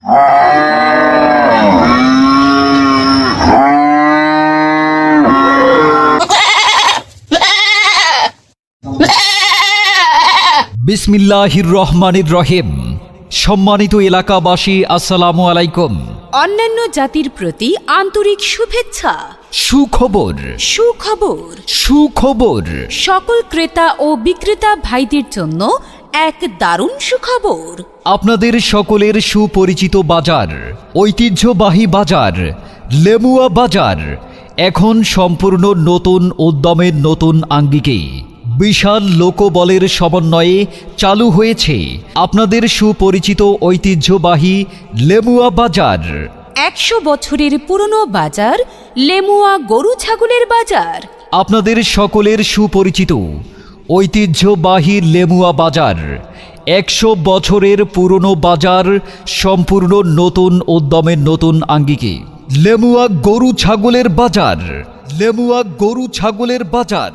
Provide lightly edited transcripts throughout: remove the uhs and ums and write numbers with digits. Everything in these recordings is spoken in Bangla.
বিসমিল্লাহির রহমানির রহিম। সম্মানিত এলাকাবাসী, আসসালামু আলাইকুম। অন্যান্য জাতির প্রতি আন্তরিক শুভেচ্ছা। সুখবর, সুখবর, সুখবর। সকল ক্রেতা ও বিক্রেতা ভাইদের জন্য এক দারুণ সুখবর। আপনাদের সকলের সুপরিচিত বাজার, ঐতিহ্যবাহী বাজার লেমুয়া বাজার এখন সম্পূর্ণ নতুন উদ্যমের নতুন আঙ্গিকে বিশাল লোকবলের সমন্বয়ে চালু হয়েছে আপনাদের সুপরিচিত ঐতিহ্যবাহী লেমুয়া বাজার। 100 বছরের পুরনো বাজার লেমুয়া গরু ছাগলের বাজার। আপনাদের সকলের সুপরিচিত ঐতিহ্যবাহী লেমুয়া বাজার 100 বছরের পুরনো বাজার সম্পূর্ণ নতুন উদ্যমের নতুন আঙ্গিকে লেমুয়া গরু ছাগলের বাজার। লেমুয়া গরু ছাগলের বাজার,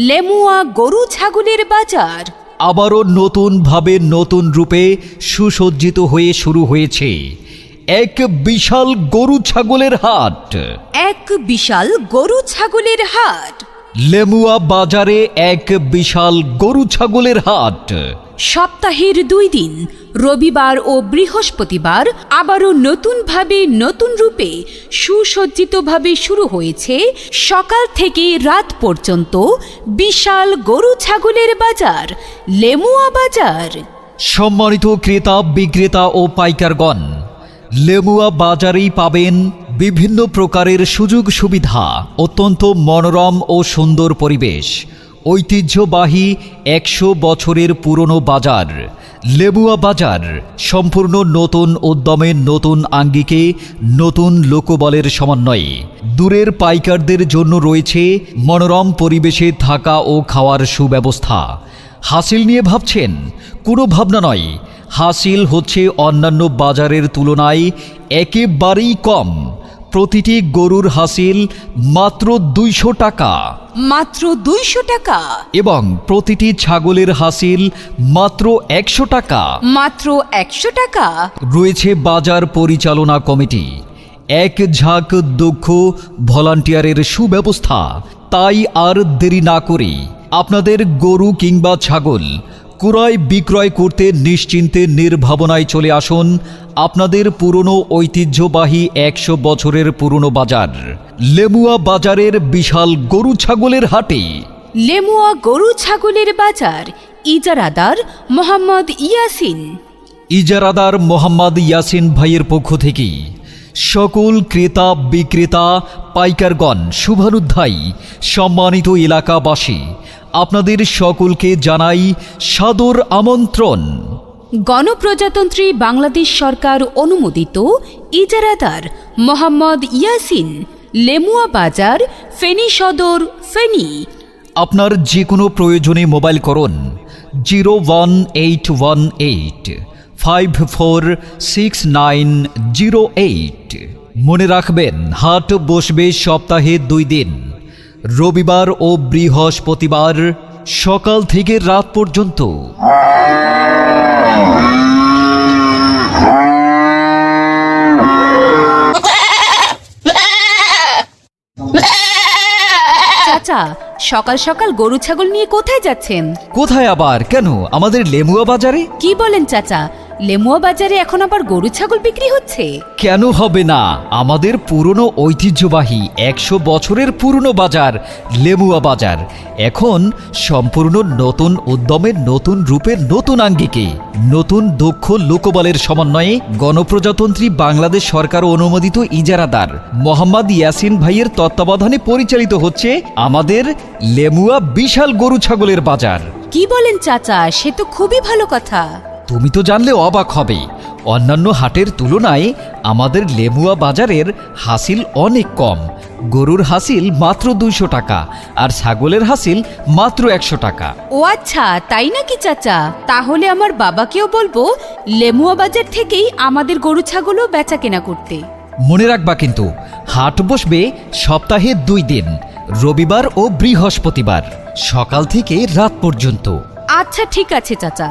লেমুয়া গরু ছাগলের বাজার আবারও নতুনভাবে নতুন রূপে সুসজ্জিত হয়ে শুরু হয়েছে এক বিশাল গরু ছাগলের হাট। এক বিশাল গরু ছাগলের হাট। লেমুয়া বাজারে এক বিশাল গরু ছাগলের হাট। সপ্তাহের 2 দিন রবিবার ও বৃহস্পতিবার আবারও নতুনভাবে নতুন রূপে সুসজ্জিতভাবে শুরু হয়েছে সকাল থেকে রাত পর্যন্ত বিশাল গরু ছাগলের বাজার লেমুয়া বাজার। সম্মানিত ক্রেতা বিক্রেতা ও পাইকারগণ, লেমুয়া বাজারেই পাবেন বিভিন্ন প্রকারের সুযোগ সুবিধা, অত্যন্ত মনোরম ও সুন্দর পরিবেশ, ঐতিহ্যবাহী 100 বছরের পুরনো বাজার লেমুয়া বাজার সম্পূর্ণ নতুন উদ্যমের নতুন আঙ্গিকে নতুন লোকবলের সমন্বয়ে দূরের পাইকারদের জন্য রয়েছে মনোরম পরিবেশে থাকা ও খাওয়ার সুব্যবস্থা। হাসিল নিয়ে ভাবছেন? কোনো ভাবনা নয়। হাসিল হচ্ছে অন্যান্য বাজারের তুলনায় একেবারেই কম। প্রতিটি গরুর হাসিল মাত্র 200 টাকা, মাত্র 200 টাকা, এবং প্রতিটি ছাগলের হাসিল মাত্র 100 টাকা, মাত্র 100 টাকা। রয়েছে বাজার পরিচালনা কমিটি, এক ঝাঁক দক্ষ ভলান্টিয়ারের সুব্যবস্থা। তাই আর দেরি না করে আপনাদের গরু কিংবা ছাগল ক্রয় বিক্রয় করতে নিশ্চিন্তে নির্ভাবনায় চলে আসুন আপনাদের পুরনো ঐতিহ্যবাহী 100 বছরের পুরনো বাজার লেমুয়া বাজারের বিশাল গরু ছাগলের হাটে। লেমুয়া গরু ছাগলের বাজার ইজারাদার মোহাম্মদ ইয়াসিন। ইজারাদার মোহাম্মদ ইয়াসিন ভাইয়ের পক্ষ থেকে সকল ক্রেতা বিক্রেতা পাইকারগণ, শুভানুধ্যায়ী সম্মানিত এলাকাবাসী, আপনাদের সকলকে জানাই সাদর আমন্ত্রণ। গণপ্রজাতন্ত্রী বাংলাদেশ সরকার অনুমোদিত ইজারাদার মোহাম্মদ ইয়াসিন, লেমুয়া বাজার, ফেনী সদর, ফেনী। আপনার যে কোনো প্রয়োজনে মোবাইল করুন 01818 546908। মনে রাখবেন, হাট বসবে সপ্তাহে 2 দিন, রবিবার ও বৃহস্পতিবার সকাল থেকে রাত পর্যন্ত। চাচা, সকাল সকাল গরু ছাগল নিয়ে কোথায় যাচ্ছেন? কোথায় আবার? কেন, আমাদের লেমুয়া বাজারে। কি বলেন চাচা? লেমুয়া বাজারে এখন আবার গরু ছাগল বিক্রি হচ্ছে? কেন হবে না? আমাদের পুরনো ঐতিহ্যবাহী 100 বছরের পুরনো বাজার লেমুয়া বাজার এখন সম্পূর্ণ নতুন উদ্যমের নতুন রূপের নতুন আঙ্গিকে নতুন দক্ষ লোকবলের সমন্বয়ে গণপ্রজাতন্ত্রী বাংলাদেশ সরকার অনুমোদিত ইজারাদার মোহাম্মদ ইয়াসিন ভাইয়ের তত্ত্বাবধানে পরিচালিত হচ্ছে আমাদের লেমুয়া বিশাল গরু ছাগলের বাজার। কি বলেন চাচা? সে তো খুবই ভালো কথা। তুমি তো জানলে অবাক হবে, অন্যান্য হাটের তুলনায় আমাদের লেমুয়া বাজারের হাসিল অনেক কম। গরুর হাসিল মাত্র 200 টাকা আর ছাগলের হাসিল মাত্র 100 টাকা। ও আচ্ছা, তাই নাকি চাচা? তাহলে আমার বাবাকেও বলবো লেমুয়া বাজার থেকেই আমাদের গরু ছাগলও বেচা কেনা করতে। মনে রাখবা কিন্তু, হাট বসবে সপ্তাহে 2 দিন, রবিবার ও বৃহস্পতিবার সকাল থেকে রাত পর্যন্ত। আচ্ছা ঠিক আছে চাচা।